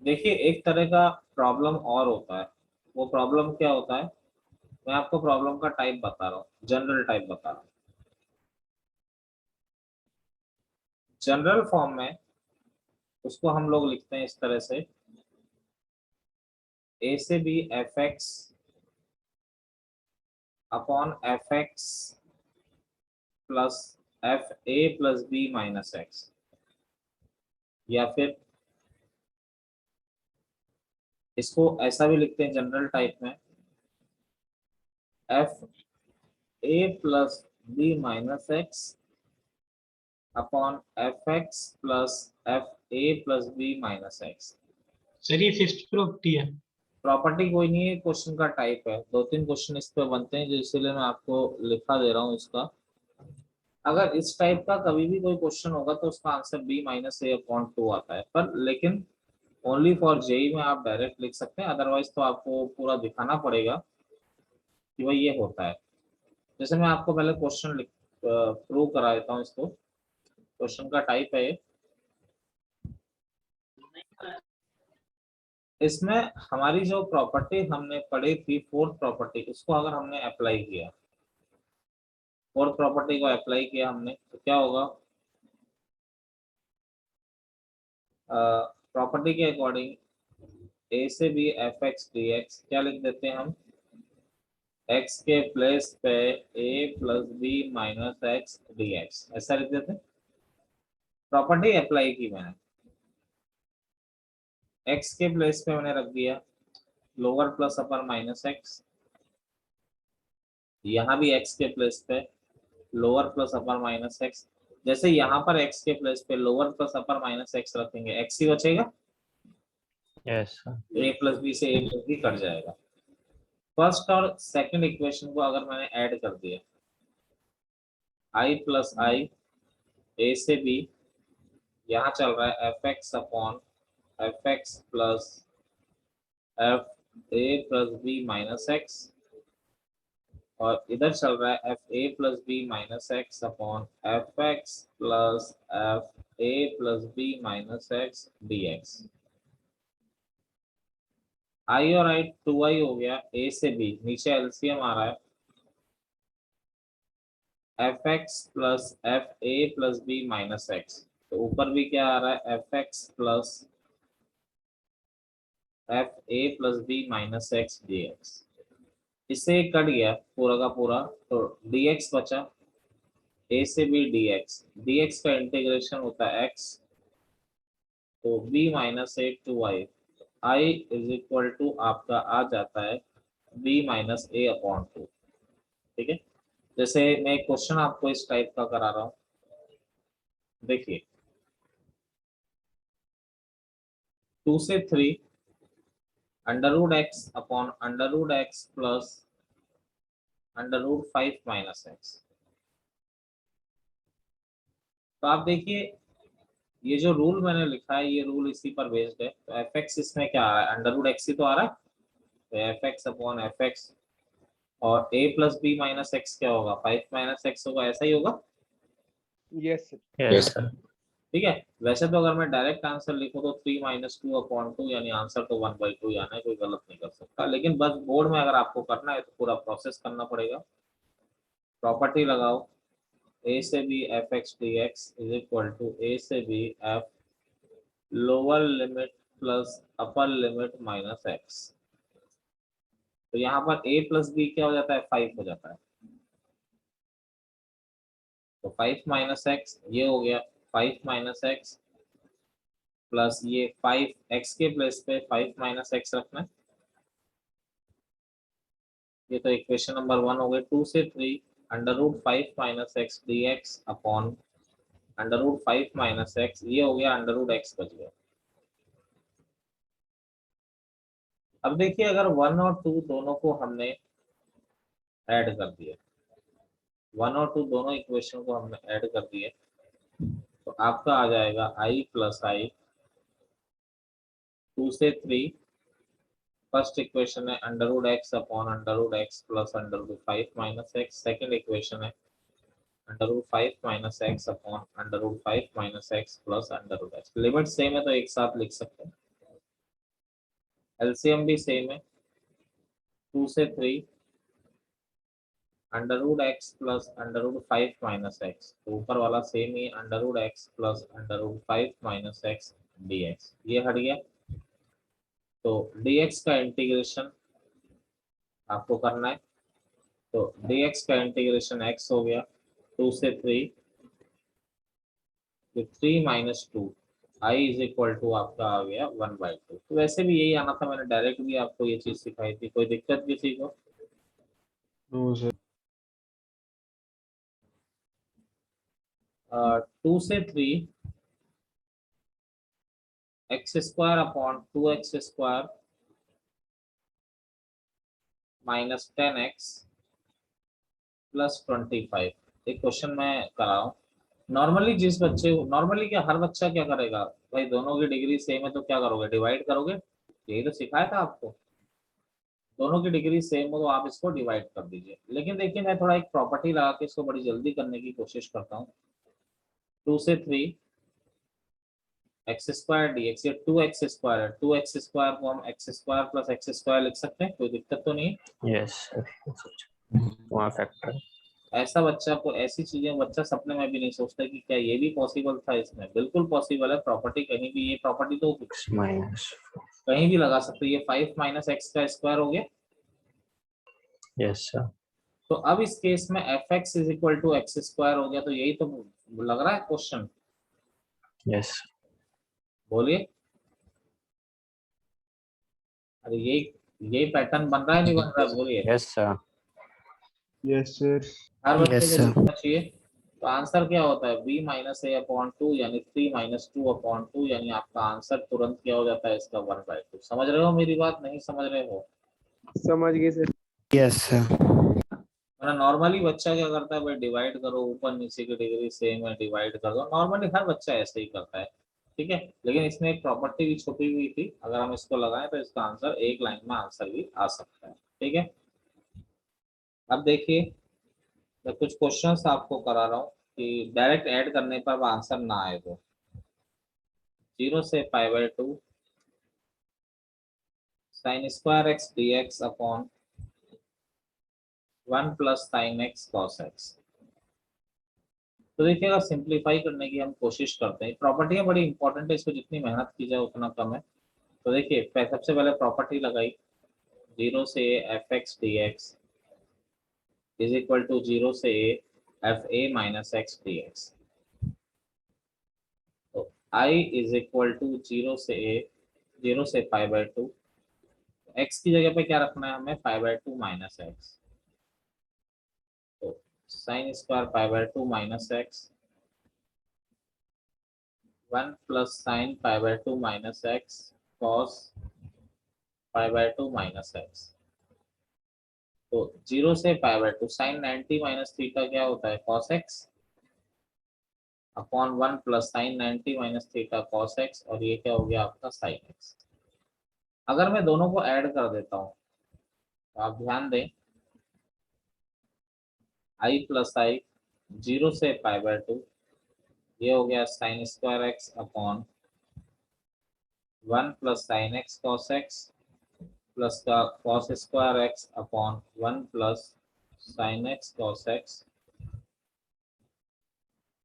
देखिए एक तरह का प्रॉब्लम और होता है। वो प्रॉब्लम क्या होता है, मैं आपको प्रॉब्लम का टाइप बता रहा हूँ, जनरल टाइप बता रहा हूँ। जनरल फॉर्म में उसको हम लोग लिखते हैं इस तरह से, ए से B F x upon F x plus F A plus B minus x. या फिर इसको ऐसा भी लिखते हैं जनरल टाइप में, f A plus B minus x upon F x plus F A plus B minus x. Sir ये fifth property है। प्रॉपर्टी कोई नहीं है, क्वेश्चन का टाइप है। दो तीन क्वेश्चन इस पे बनते हैं, जो इसीलिए मैं आपको लिखा दे रहा हूँ इसका। अगर इस टाइप का कभी भी कोई क्वेश्चन होगा तो उसका answer B minus a upon to आता है, पर लेकिन ओनली फॉर जेई में आप डायरेक्ट लिख सकते हैं, अदरवाइज तो आपको पूरा दिखाना पड़ेगा कि भाई ये होता है। जैसे मैं आपको पहले क्वेश्चन लिख प्रूव करा देता हूँ इसको। क्वेश्चन का टाइप है ये। इसमें हमारी जो प्रॉपर्टी हमने पढ़ी थी फोर्थ प्रॉपर्टी, उसको अगर हमने अप्लाई किया, फोर्थ प्रॉपर्टी को अप्लाई किया हमने, तो क्या होगा, प्रॉपर्टी के अकॉर्डिंग ए से B F x D X क्या लिख देते हैं हम, एक्स के प्लेस पे A plus B minus x D X, ऐसा लिख देते हैं। प्रॉपर्टी अप्लाई की मैंने, एक्स के प्लेस पे मैंने रख दिया लोअर प्लस अपर माइनस एक्स, यहाँ भी एक्स के प्लेस पे लोअर प्लस अपर माइनस एक्स। जैसे यहाँ पर एक्स के प्लेस पे लोअर प्लस अपर माइनस एक्स रखेंगे, एक्स ही बचेगा, यस सर। ए प्लस बी से ए प्लस बी कट जाएगा। फर्स्ट और सेकंड इक्वेशन को अगर मैंने ऐड कर दिया, आई प्लस आई ए से बी, यहाँ चल रहा है F x upon F x plus F A plus B minus X, और इधर चल रहा है F A plus B minus x upon F x plus F A plus B minus x D X. I और I to आई हो गया, ए से B नीचे एलसीएम आ रहा है, F x plus F A plus B minus x, तो ऊपर भी क्या आ रहा है, F x plus F A plus B minus x D x. इससे कट गया पूरा का पूरा, तो डी एक्स बचा, ए से b d x, D x का इंटीग्रेशन होता है एक्स, तो b minus a two I, I is equal to आपका आ जाता है b minus a upon two. ठीक है, जैसे मैं एक क्वेश्चन आपको इस टाइप का करा रहा हूँ, देखिए 2 से 3 under root x upon under root x plus under root 5 minus x. तो आप देखिए ये जो रूल मैंने लिखा है, ये रूल इसी पर बेस्ड है। तो एफ एक्स इसमें क्या आ रहा है, अंडर रूट एक्स ही तो आ रहा है, तो F x upon F x, और ए प्लस बी माइनस एक्स क्या होगा, 5 माइनस एक्स होगा, ऐसा ही होगा। Yes yes sir. ठीक है, वैसे तो अगर मैं डायरेक्ट आंसर लिखूं तो 3 माइनस टू अपॉन टू, यानी आंसर तो 1/2 आना है, कोई गलत नहीं कर सकता। लेकिन बस बोर्ड में अगर आपको करना है तो पूरा प्रोसेस करना पड़ेगा। प्रॉपर्टी लगाओ, ए से B F x D x is equal to A से B F lower limit plus upper limit minus x. तो यहाँ पर a प्लस बी क्या हो जाता है, 5 हो जाता है, तो 5 माइनस एक्स ये हो गया, 5 माइनस एक्स प्लस ये 5 एक्स के प्लेस पे 5 माइनस एक्स रखना है। ये तो इक्वेशन नंबर 1 हो गई। 2 से 3 under root 5 minus x D x upon under root 5 minus x, ये हो गया अंडर रूट एक्स बच गया। अब देखिए अगर 1 और 2 दोनों को हमने ऐड कर दिया, 1 और 2 दोनों इक्वेशन को हमने ऐड कर दिए, तो आपका आ जाएगा आई प्लस आई। 2 से 3 फर्स्ट इक्वेशन है under root x upon under root x plus under root 5 minus X. Second equation है under root 5 minus x upon under root 5 minus X plus under root X. Limit same है तो एक साथ लिख सकते हैं। LCM भी सेम है, 2 से 3 under root x plus under root 5 minus x, तो ऊपर वाला सेम ही under root x plus under root 5 minus X dx, ये हट गया। तो dx का इंटीग्रेशन आपको करना है, तो dx का इंटीग्रेशन x हो गया 2 से 3, तो 3 minus 2 i is equal to आपका आ गया 1/2। तो वैसे भी यही आना था, मैंने डायरेक्ट भी आपको ये चीज सिखाई थी, कोई दिक्कत किसी को? No sir. 2 से 3 x square upon 2x square minus 10x plus 25। एक क्वेश्चन मैं कराऊं, नॉर्मली जिस बच्चे, नॉर्मली क्या हर बच्चा क्या करेगा भाई, दोनों की डिग्री सेम है तो क्या करोगे, डिवाइड करोगे, यही तो सिखाया था आपको। दोनों की डिग्री सेम हो तो आप इसको डिवाइड कर दीजिए। लेकिन देखिए मैं थोड़ा एक प्रॉपर्टी लगा के इसको बड़ी जल्दी करने की कोशिश करता हूँ। 2 से 3 एक्स स्क्वायर डी एक्स, ये 2x स्क्वायर है, 2x स्क्वायर को हम x square plus x square लिख सकते हैं, कोई दिक्कत तो नहीं है। Yes, sir. वहाँ फैक्टर ऐसा बच्चा को ऐसी चीजें बच्चा सपने में भी नहीं सोचता कि क्या ये भी पॉसिबल था, इसमें बिल्कुल पॉसिबल है। प्रॉपर्टी कहीं भी, ये प्रॉपर्टी तो x minus कहीं भी लगा सकते हो। ये 5 माइनस एक्स का स्क्वायर हो गया। yes sir. तो अब इस केस में f x is equal to x square हो गया, तो यही तो लग रहा है क्वेश्चन, Yes, बोलिए। अरे यही पैटर्न बन रहा है नहीं बन रहा है, बोलिए। yes sir. Yes sir. हर बच्चे Yes, को sir. लिखना चाहिए। तो आंसर क्या होता है, b माइनस ए अपॉन 2 यानी 3 माइनस 2 अपॉन 2, यानी आपका आंसर तुरंत क्या हो जाता है इसका 1/2। समझ रहे हो मेरी बात, नहीं समझ रहे हो? समझ गए सर। Yes sir. वरना नॉर्मली बच्चा क्या करता है भाई, डिवाइड करो, ऊपर नीचे की डिग्री सेम है, डिवाइड कर दो, नॉर्मली हर बच्चा ऐसे ही करता है, ठीक है। लेकिन इसमें एक प्रॉपर्टी भी छुपी हुई थी, अगर हम इसको लगाएं तो इसका आंसर एक लाइन में आंसर भी आ सकता है, ठीक है। अब देखिए मैं कुछ क्वेश्चंस आपको करा रहा हूँ कि डायरेक्ट ऐड करने पर आंसर ना आए तो। 0 से π/2 sin square x D x upon 1 plus sine X cos x. तो देखिएगा सिंप्लीफाई करने की हम कोशिश करते हैं, प्रॉपर्टियां बड़ी इंपॉर्टेंट है, इसको जितनी मेहनत की जाए उतना कम है। तो देखिए सबसे पहले प्रॉपर्टी लगाई, 0 से f x D x is equal to 0 से f a minus x D x. तो आई इज इक्वल टू 0 से π/2, एक्स की जगह पे क्या रखना है हमें, π/2 माइनस एक्स। तो sine square π/2 minus X, 1 plus sine π/2 minus X cos π/2 minus x. तो 0 से π/2 साइन 90 माइनस थीटा क्या होता है, cos x upon 1 plus sign 90 minus theta cos x, और ये क्या हो गया आपका साइन एक्स। अगर मैं दोनों को ऐड कर देता हूँ तो आप ध्यान दें, आई प्लस आई 0 से π/2, ये हो गया sine square X upon 1 plus sine X cos X plus का cos square X upon 1 plus sine X cos X.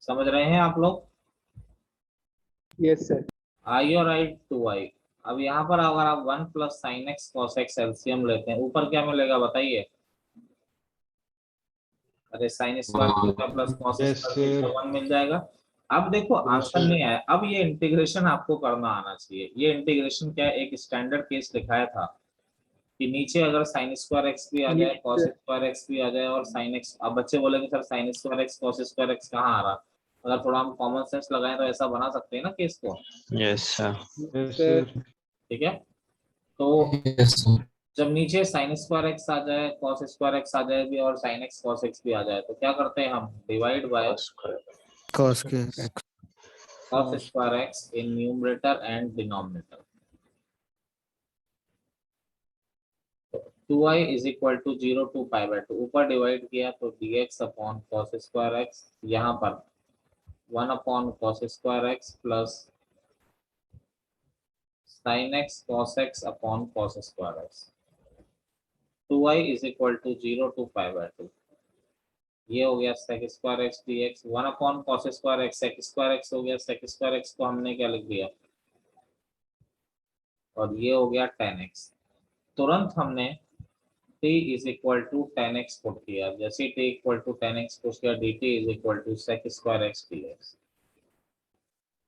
समझ रहे हैं आप लोग? Yes sir. आई और आई 2i। अब यहाँ पर अगर आप 1 plus sine X cos x LCM लेते हैं, ऊपर क्या मिलेगा बताइए? अरे sine square theta plus cos yes square theta sir. 1 मिल जाएगा। अब देखो आंसर नहीं आया, अब ये इंटीग्रेशन आपको करना आना चाहिए। ये इंटीग्रेशन क्या है, एक स्टैंडर्ड केस दिखाया था कि नीचे अगर साइन स्क्वायर एक्स भी आ जाए, कॉस स्क्वायर एक्स भी आ जाए और साइन एक्स, अब बच्चे बोलेंगे sir sign square x cos square x कहाँ आ रहा, अगर थोड़ा हम कॉमन सेंस लगाएं तो ऐसा बना सकते हैं ना केस को, Yes sir. Yes sir. ठीक है। तो जब नीचे साइन स्क्वायर एक्स आ जाए, कॉस स्क्वायर एक्स आ जाए भी और साइन एक्स कॉस एक्स भी आ जाए, तो क्या करते हैं हम, डिवाइड बाय Cos के x. Cos square X in numerator and denominator. 2i is equal to 0 to π/2, ऊपर डिवाइड किया तो dx upon cos square X, यहाँ पर 1 upon cos square X plus sin x cos x upon cos square x, 2y is equal to 0 to pi by 2। ये हो गया sec square x D x, 1 upon cos square x sec square x हो गया, sec square x को हमने क्या लिख दिया, और ये हो गया tan x। तुरंत हमने t is equal to tan x put किया, जैसे t equal to tan x put किया, dt is equal to sec square x D x.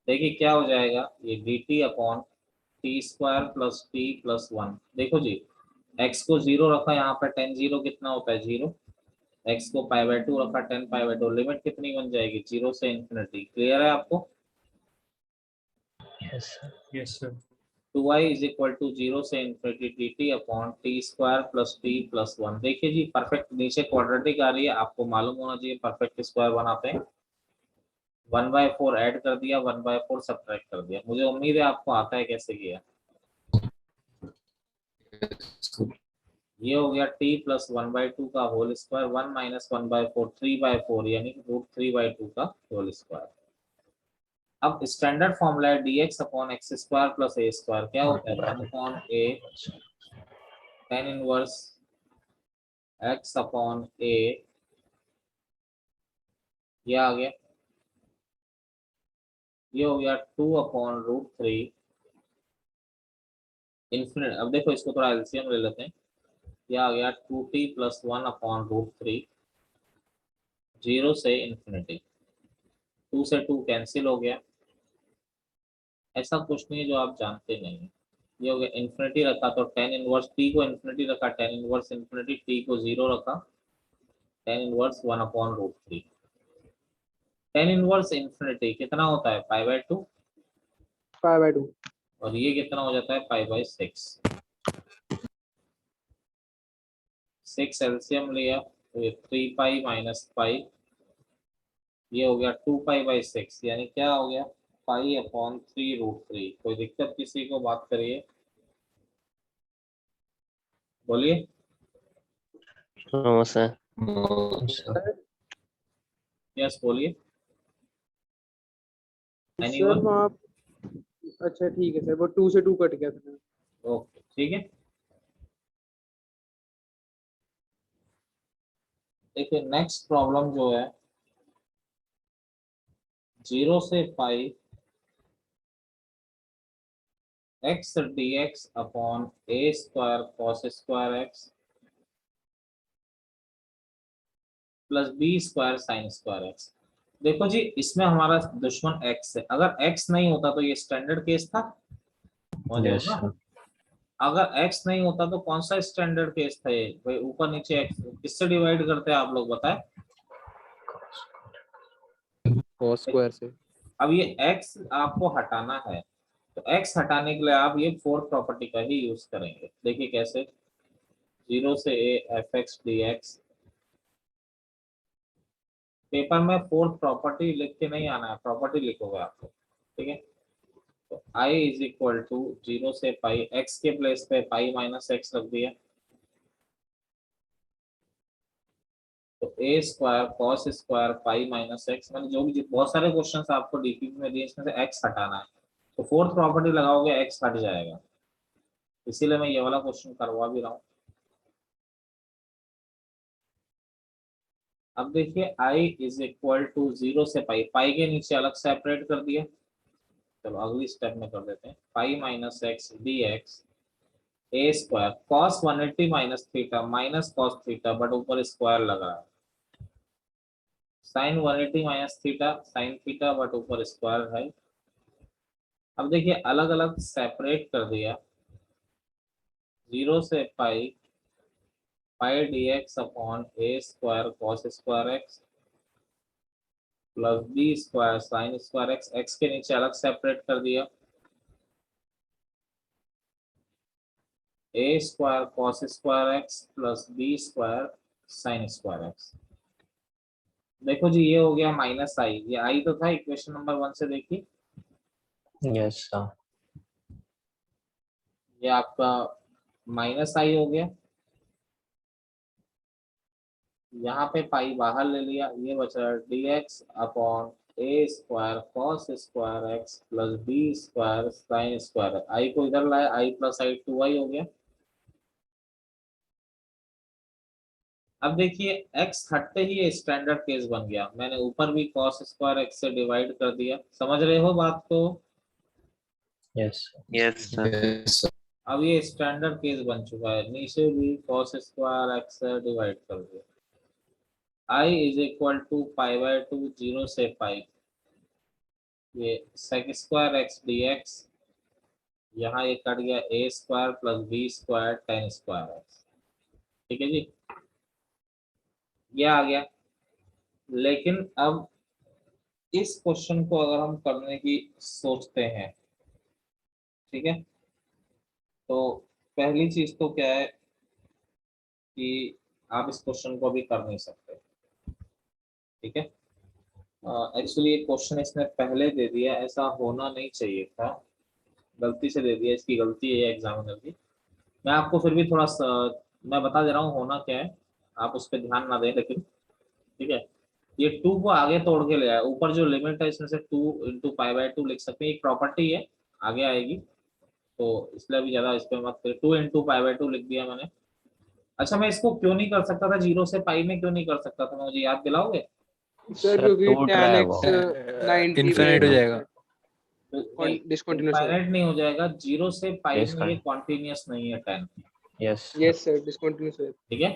देखिए क्या हो जाएगा, ये dt upon t square plus t plus 1। देखो जी, x को 0 रखा, यहाँ पर tan 0 कितना होता है 0, x को पाई बाय 2 रखा, tan पाई बाय 2, लिमिट कितनी बन जाएगी 0 से इन्फिनिटी। क्लियर है आपको? Yes, sir. Yes, sir. 2y is equal to 0 से infinity dt upon t square plus t plus 1। देखिए जी, परफेक्ट नीचे क्वाड्रेटिक आ रही है, आपको मालूम होना चाहिए परफेक्ट स्क्वायर बनाते हैं। 1/4 ऐड कर दिया, 1/4 सब्ट्रैक्ट कर दिया। मुझे उम्मीद है आपको आता है कैसे किया। ये हो गया t प्लस 1/2 का होल स्क्वायर, 1 माइनस 1/4 3/4 यानी √3/2 का होल स्क्वायर। अब स्टैंडर्ड फॉर्मूला है dx upon X square plus A square, क्या होता है 1 upon a tan inverse x upon a, ये आ गया। ये हो गया 2 अपॉन √3 इन्फिनिट। अब देखो इसको थोड़ा एलसीएम ले लेते हैं, यह आ गया 2t प्लस 1 अपॉन √3, 0 से इन्फिनिटी, 2 से 2 कैंसिल हो गया। ऐसा कुछ नहीं है जो आप जानते नहीं है। ये हो गया, इन्फिनिटी रखा तो tan इनवर्स t को इन्फिनिटी रखा, tan इनवर्स इन्फिनिटी, t को 0 रखा, tan inverse 1 upon √3। tan inverse infinity कितना होता है पाई बाय 2, पाई बाय 2। और ये कितना हो जाता है पाई बाय 6। 6 एलसीएम लिया तो ये 3 पाई माइनस पाई, ये हो गया 2 पाई बाई 6, यानी क्या हो गया पाई अपॉन 3√3। कोई दिक्कत किसी को, बात करिए, बोलिए। No, sir. यस बोलिए। Sir anyone? वहाँ, अच्छा ठीक है सर, वो 2 से 2 कट गया था। ओके ठीक है। देखिए नेक्स्ट प्रॉब्लम जो है, 0 से पाई x dx upon a square cos square x plus b square sine square x। देखो जी, इसमें हमारा दुश्मन x है, अगर x नहीं होता तो ये स्टैंडर्ड केस था, Yes, ना? sir. अगर x नहीं होता तो कौन सा स्टैंडर्ड केस था ये भाई, ऊपर नीचे x किससे डिवाइड करते हैं आप लोग बताएं। cos स्क्वायर से। अब ये x आपको हटाना है, तो x हटाने के लिए आप ये फोर्थ प्रॉपर्टी का ही यूज करेंगे। देखिए कैसे, 0 से a fx dx, पेपर में फोर्थ प्रॉपर्टी लिख के नहीं आना है, प्रॉपर्टी लिखोगे आपको, ठीक है। तो i इज इक्वल टू 0 से पाई, x के प्लेस पे पाई माइनस एक्स रख दिया, तो a square cos square pi minus x. मैंने जो भी बहुत सारे क्वेश्चंस आपको डीपी में दिए, इसमें से x हटाना है, तो फोर्थ प्रॉपर्टी लगाओगे x हट जाएगा, इसीलिए मैं ये वाला क्वेश्चन करवा भी रहा हूँ। अब देखिए i इज इक्वल टू 0 से पाई, पाई के नीचे अलग सेपरेट कर दिया, चलो अगली स्टेप में कर देते हैं, pi minus x D x a square cos 180 minus theta minus cos theta, but ऊपर स्क्वायर लगा है, sine 180 minus theta sine theta, but ऊपर स्क्वायर है। अब देखिए अलग अलग सेपरेट कर दिया, 0 से pi, pi D x upon A square cos square X plus B square sine square X, X के नीचे अलग सेपरेट कर दिया, A square cos square X plus B square sine square X. देखो जी ये हो गया माइनस आई, ये आई तो था इक्वेशन नंबर 1 से, देखिए Yes, sir. ये आपका माइनस आई हो गया, यहाँ पे पाई बाहर ले लिया, ये बचा D x upon A square cos square X plus B square sine square. I को इधर लाया, आई प्लस आई 2i हो गया। अब देखिए x हटते ही ये स्टैंडर्ड केस बन गया, मैंने ऊपर भी cos स्क्वायर x से डिवाइड कर दिया। समझ रहे हो बात को? Yes. Yes, sir. अब ये स्टैंडर्ड केस बन चुका है, नीचे भी cos स्क्वायर x से डिवाइड कर दिया। i is equal to pi by 2 0 से पाई, ये sec स्क्वायर x dx, यहाँ ये कट गया a square plus B square tan square x। ठीक है जी, ये आ गया। लेकिन अब इस क्वेश्चन को अगर हम करने की सोचते हैं, ठीक है, तो पहली चीज तो क्या है कि आप इस क्वेश्चन को भी कर नहीं सकते। ठीक है, एक्चुअली ये क्वेश्चन इसने पहले दे दिया, ऐसा होना नहीं चाहिए था, गलती से दे दिया, इसकी गलती है एग्जामिनर की। मैं आपको फिर भी थोड़ा मैं बता दे रहा हूँ होना क्या है, आप उस पर ध्यान ना दें लेकिन। ठीक है, ये 2 को आगे तोड़ के ले आया, ऊपर जो लिमिट है इसमें से 2 इंटू पाई बाय 2 लिख सकते हैं, एक प्रॉपर्टी है आगे आएगी, तो इसलिए अभी ज्यादा इस पे मत करें। 2 इंटू पाई बाय 2 लिख दिया मैंने। अच्छा, मैं इसको क्यों नहीं कर सकता था 0 से पाई में, क्यों नहीं कर सकता था, मुझे याद दिलाओगे? सर क्योंकि टूट रहा tan है x वो। 90 इनफिनिट हो जाएगा। डिसकंटिन्यूअस है। इनफाइनाइट नहीं हो जाएगा, 0 से पाई में ये Discon- कॉन्टिन्यूअस नहीं है tan। Yes. Yes sir, discontinuous है। ठीक है,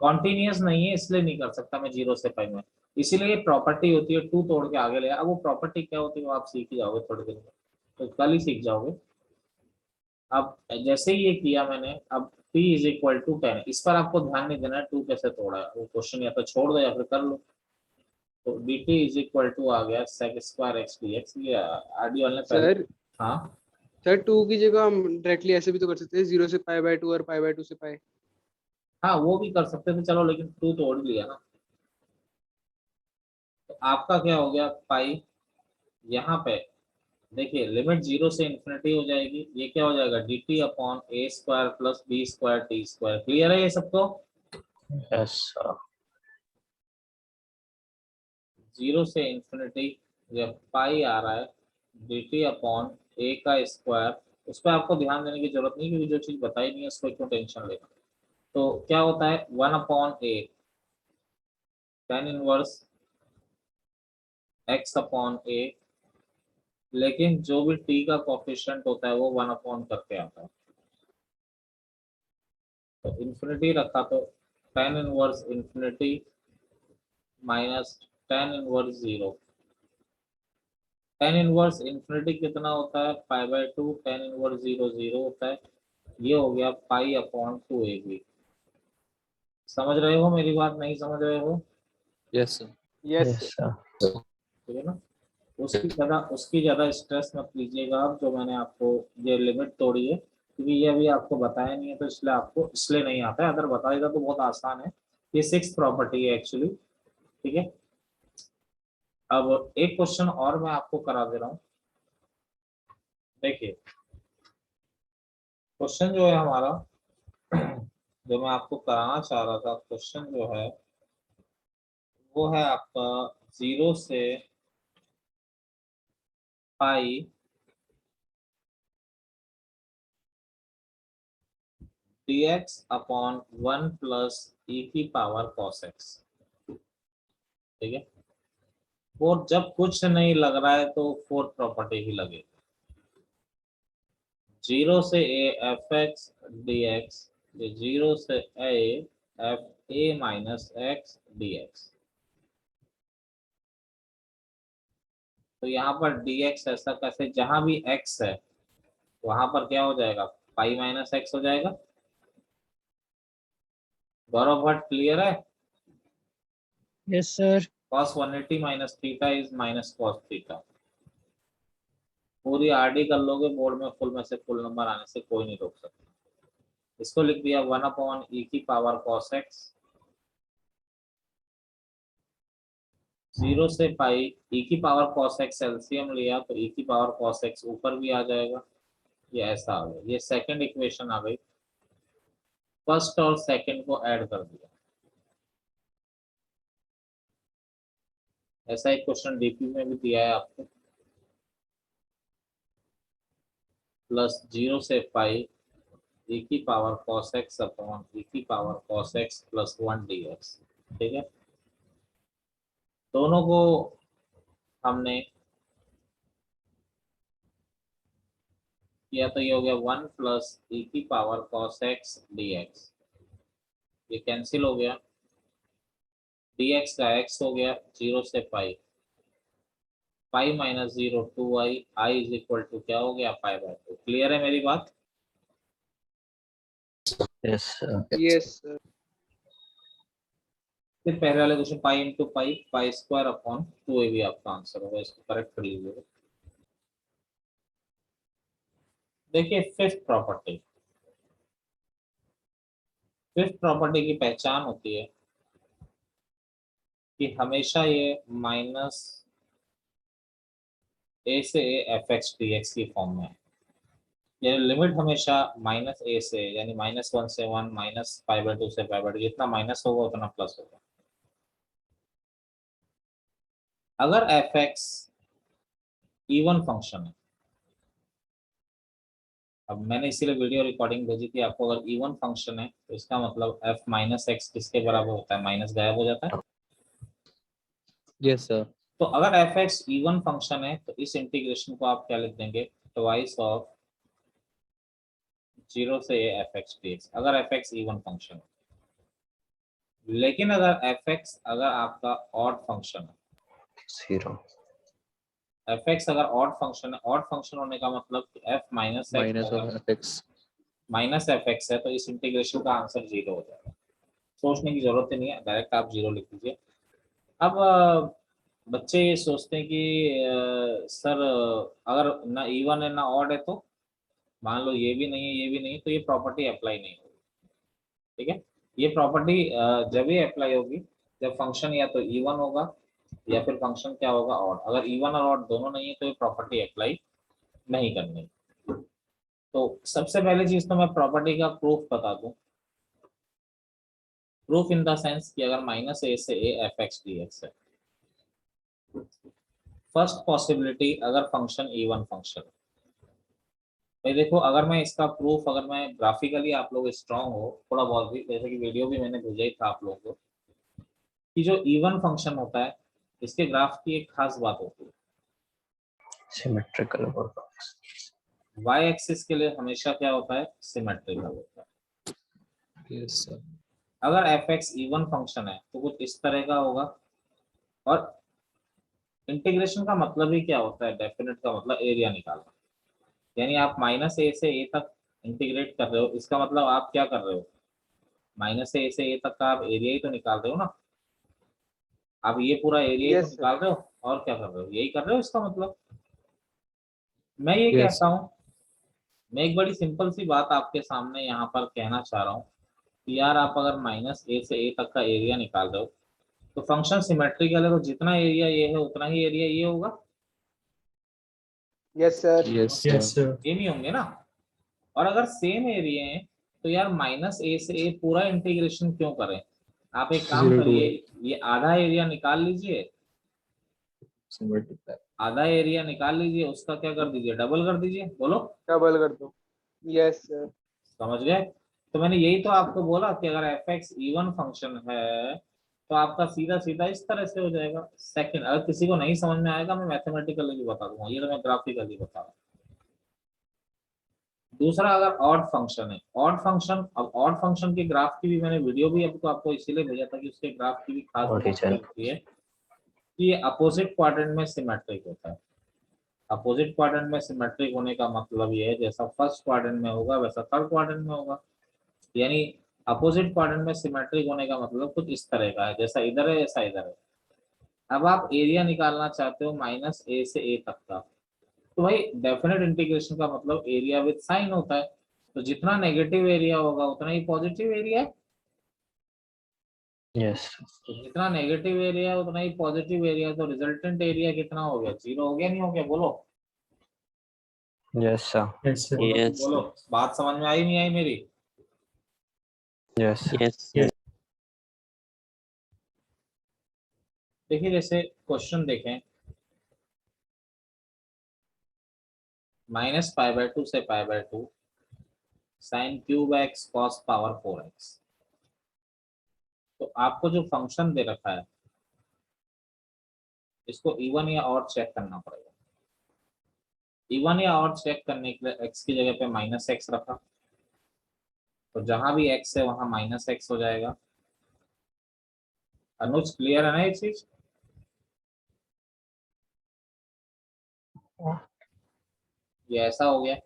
कॉन्टिन्यूअस नहीं है इसलिए नहीं कर सकता मैं 0 से पाई में, इसीलिए प्रॉपर्टी होती है 2 तोड़ के आगे ले। अब वो प्रॉपर्टी क्या होती है वो आप सीख ही जाओगे थोड़ी देर में, तो कल ही सीख जाओगे। अब जैसे ही ये किया मैंने, अब p इज इक्वल टू 10, इस पर आपको ध्यान नहीं देना है 2 कैसे तोड़ा है, वो क्वेश्चन या तो छोड़ दो या फिर कर लो। तो dt इज इक्वल टू आ गया sec स्क्वायर x dx, ये आरडी वाले ने पहले। सर हाँ सर 2 की जगह हम डायरेक्टली ऐसे भी तो कर सकते हैं, 0 से पाई बाय 2 और पाई बाय 2 से पाई। हाँ, वो भी कर सकते थे, चलो, लेकिन 2 तोड़ लिया ना। तो आपका क्या हो गया पाई, यहाँ पे देखिए लिमिट 0 से इंफिनिटी हो जाएगी, ये क्या हो जाएगा dt upon A square plus B square T square. Clear है ये सबको? Yes, sir. 0 से इंफिनिटी जब पाई आ रहा है, dt अपॉन ए का स्क्वायर, उस पर आपको ध्यान देने की जरूरत नहीं क्योंकि जो चीज बताई नहीं है उसको क्यों टेंशन लेना। तो क्या होता है 1 अपॉन ए tan इनवर्स x अपॉन ए, लेकिन जो भी t का कोफिशिएंट होता है वो 1 अपॉन करके आता है, तो इंफिनिटी रखा तो tan inverse infinity minus tan inverse 0। tan inverse infinity कितना होता है पाई बाय 2, tan इनवर्स 0 0 होता है, ये हो गया पाई अपॉन 2ab। समझ रहे हो मेरी बात, नहीं समझ रहे हो? Yes sir. Yes Yes, sir. ठीक है ना, उसकी ज्यादा स्ट्रेस मत लीजिएगा आप, जो मैंने आपको ये लिमिट तोड़ी है क्योंकि ये अभी आपको बताया नहीं है तो इसलिए आपको इसलिए नहीं आता है, अगर बताएगा तो बहुत आसान है। ये 6th प्रॉपर्टी है एक्चुअली। ठीक है, अब एक क्वेश्चन और मैं आपको करा दे रहा हूँ। देखिए क्वेश्चन जो है हमारा जो मैं आपको कराना चाह रहा था, क्वेश्चन जो है वो है आपका 0 से पाई dx अपॉन 1 प्लस e की पावर cos x। ठीक है, और जब कुछ नहीं लग रहा है तो 4th प्रॉपर्टी ही लगेगी। 0 से a F x D x, 0 से a F a minus x D x. तो यहाँ पर dx ऐसा कैसे, जहां भी x है वहां पर क्या हो जाएगा पाई माइनस एक्स हो जाएगा। गौरव भट्ट क्लियर है? Yes sir. cos 180 minus theta is minus cos theta. पूरी आरडी कर लोगे, बोर्ड में फुल में से फुल नंबर आने से कोई नहीं रोक सकता। इसको लिख दिया 1 अपॉन ई की पावर cos x, 0 से पाई e की पावर cos x एलसीएम लिया तो e की पावर cos x ऊपर भी आ जाएगा, ये ऐसा आ गया। ये सेकंड इक्वेशन आ गई, फर्स्ट और सेकंड को ऐड कर दिया, ऐसा एक क्वेश्चन डीपी में भी दिया है आपको। प्लस 0 से पाई e की power cos x upon e की power cos x plus 1 dx। ठीक है, दोनों को हमने किया तो ये हो गया 1 प्लस e की पावर cos x dx, ये कैंसिल हो गया, dx का x हो गया 0 से pi, pi minus 0 2i, i is equal to क्या हो गया पाई बाय 2। क्लियर है मेरी बात? Yes, sir. Yes sir. फिर पहले वाले question pi into pi, pi square upon 2a भी आपका आंसर होगा, इसको करेक्ट कर लीजिएगा। देखिए फिफ्थ प्रॉपर्टी, फिफ्थ प्रॉपर्टी की पहचान होती है कि हमेशा ये माइनस a से a F x D x की फॉर्म में है, यानी लिमिट हमेशा माइनस a से, यानी -1 से 1, माइनस पाई बाय 2 से पाई बाय 2, जितना माइनस होगा उतना प्लस होगा। अगर एफ एक्स इवन फंक्शन है, अब मैंने इसीलिए वीडियो रिकॉर्डिंग भेजी थी आपको, अगर इवन फंक्शन है तो इसका मतलब f माइनस एक्स किसके बराबर होता है, माइनस गायब हो जाता है। Yes, sir. तो अगर एफ एक्स इवन फंक्शन है तो इस इंटीग्रेशन को आप क्या लिख देंगे, ट्वाइस ऑफ 0 से a F x D x, अगर एफ एक्स इवन फंक्शन है। लेकिन अगर एफ एक्स अगर आपका ऑड फंक्शन है, 0 एफ एक्स अगर ऑड फंक्शन है, ऑड फंक्शन होने का मतलब f minus minus of fx. Minus F x है, तो इस इंटीग्रेशन का आंसर 0 हो जाएगा। सोचने की जरूरत ही नहीं है, डायरेक्ट आप 0 लिख दीजिए। अब बच्चे ये सोचते हैं कि सर अगर ना इवन है ना ऑड है, तो मान लो ये भी नहीं है ये भी नहीं है, तो ये प्रॉपर्टी अप्लाई नहीं होगी। ठीक है, ये प्रॉपर्टी जब ही अप्लाई होगी जब फंक्शन या तो इवन होगा या फिर फंक्शन क्या होगा ऑड। अगर इवन और ऑड दोनों नहीं है तो ये प्रॉपर्टी अप्लाई नहीं करनी। तो सबसे पहले चीज तो मैं प्रॉपर्टी का प्रूफ बता दूं, प्रूफ इन द सेंस कि अगर माइनस a से a F x D x है, फर्स्ट पॉसिबिलिटी अगर फंक्शन इवन फंक्शन है। भाई देखो, अगर मैं इसका प्रूफ, अगर मैं ग्राफिकली आप लोग स्ट्रांग हो थोड़ा बहुत भी, जैसे कि वीडियो भी मैंने भेजा ही था आप लोगों को, कि जो इवन फंक्शन होता है इसके ग्राफ की एक खास बात होती है, Symmetrical over. वाई एक्सिस के लिए हमेशा क्या होता है, सिमेट्रिकल होता है। Yes, sir. अगर एफ एक्स इवन फंक्शन है तो कुछ इस तरह का होगा। और इंटीग्रेशन का मतलब ही क्या होता है, डेफिनेट का मतलब एरिया निकालना, यानी आप माइनस ए से ए तक इंटीग्रेट कर रहे हो, इसका मतलब आप क्या कर रहे हो, माइनस ए से ए तक का आप एरिया ही तो निकाल रहे हो ना, आप ये पूरा एरिया ही तो Yes, sir. निकाल रहे हो, और क्या कर रहे हो, यही कर रहे हो इसका मतलब। मैं ये Yes. कहता हूँ, मैं एक बड़ी सिंपल सी बात आपके सामने यहाँ पर कहना चाह रहा हूँ कि यार आप अगर माइनस ए से ए तक का एरिया निकाल रहे हो तो फंक्शन सिमेट्रिकल है, तो जितना एरिया ये है उतना ही एरिया ये होगा, Yes, sir. Yes, sir. Yes, sir. ये नहीं होंगे ना। और अगर सेम एरिया है तो यार माइनस ए से ए पूरा इंटीग्रेशन क्यों करें, आप एक काम 0 to करिए, ये आधा एरिया निकाल लीजिए, Symmetrical. आधा एरिया निकाल लीजिए, उसका क्या कर दीजिए, डबल कर दीजिए, बोलो डबल कर दो। Yes sir. समझ गए। तो मैंने यही तो आपको बोला कि अगर एफ एक्स इवन फंक्शन है तो आपका सीधा सीधा इस तरह से हो जाएगा। सेकंड, अगर किसी को नहीं समझ में आएगा मैं मैथमेटिकली भी बता दूंगा, ये तो मैं ग्राफिकली बता रहा हूँ। दूसरा, अगर ऑड फंक्शन है, ऑड फंक्शन, अब ऑड फंक्शन के ग्राफ की भी मैंने वीडियो भी अब आपको इसीलिए भेजा था कि उसके ग्राफ की भी खास Origin. होती है कि ये अपोजिट क्वाड्रेंट में सिमेट्रिक होता है। अपोजिट क्वाड्रेंट में सिमेट्रिक होने का मतलब ये है जैसा फर्स्ट क्वाड्रेंट में होगा वैसा थर्ड क्वाड्रेंट में होगा, यानी अपोजिट क्वाड्रेंट में सिमेट्रिक होने का मतलब कुछ इस तरह का है, जैसा इधर है ऐसा इधर है। अब आप एरिया निकालना चाहते हो माइनस ए से ए तक का, तो भाई डेफिनेट इंटीग्रेशन का मतलब एरिया विद साइन होता है, तो जितना नेगेटिव एरिया होगा उतना ही पॉजिटिव एरिया है, Yes. तो जितना नेगेटिव एरिया है उतना ही पॉजिटिव एरिया, तो रिजल्टेंट एरिया कितना हो गया, 0 हो गया नहीं हो गया, बोलो Yes, sir. Yes, sir. बोलो, Yes. बोलो, बात समझ में आई नहीं आई मेरी। Yes. Yes. Yes. देखिए जैसे क्वेश्चन देखें, -π/2 से π/2 sin cube x cos power 4x। तो आपको जो फंक्शन दे रखा है इसको इवन या ऑड चेक करना पड़ेगा। इवन या ऑड चेक करने के लिए x की जगह पे -x रखा, तो जहां भी x है वहां -x हो जाएगा। अनुज क्लियर है ना ये चीज? ये ऐसा हो गया,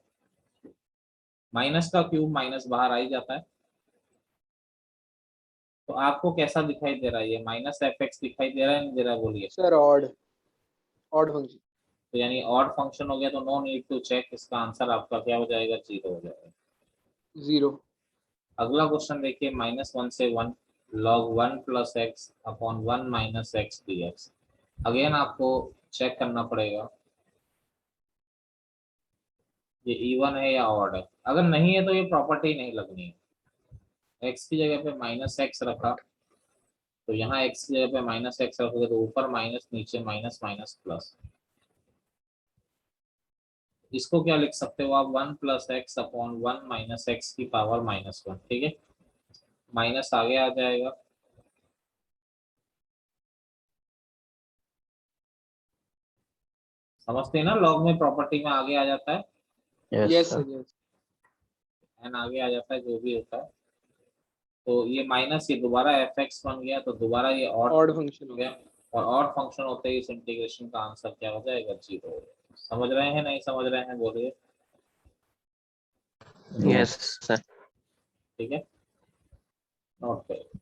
माइनस का क्यूब माइनस बाहर आ ही जाता है। तो आपको कैसा दिखाई दे रहा है, ये -fx दिखाई दे रहा है नहीं दे रहा है, बोलिए। Sir odd function. तो यानी ऑड फंक्शन हो गया, तो नो नीड टू चेक, इसका आंसर आपका क्या हो जाएगा, 0 हो जाएगा। 0। अगला क्वेश्चन देखिए, -1 से 1 log 1 + x upon 1 - x dx। Again आपको चेक करना पड़ेगा ये इवन है या ऑड है। अगर नहीं है तो ये प्रॉपर्टी नहीं लगनी है। x की जगह पे -x रखा, तो यहाँ x की जगह पे -x रखोगे तो ऊपर माइनस, नीचे माइनस माइनस प्लस। इसको क्या लिख सकते हो आप, 1 + x अपॉन 1 - x की पावर -1। ठीक है, माइनस आगे आ जाएगा, समझते हैं ना, लॉग में प्रॉपर्टी में आगे आ जाता है, yes yes sir. Sir yes. N आगे आ जाता है, जो भी होता है। तो ये माइनस, ये दोबारा fx बन गया, तो दोबारा ये ऑड ऑड फंक्शन हो हो गया। गया। और ऑड फंक्शन होते ही इस इंटीग्रेशन का आंसर क्या हो जाएगा, 0 हो जाएगा। समझ रहे हैं नहीं समझ रहे हैं, बोलिए। Yes sir. ठीक है, नोट करिए।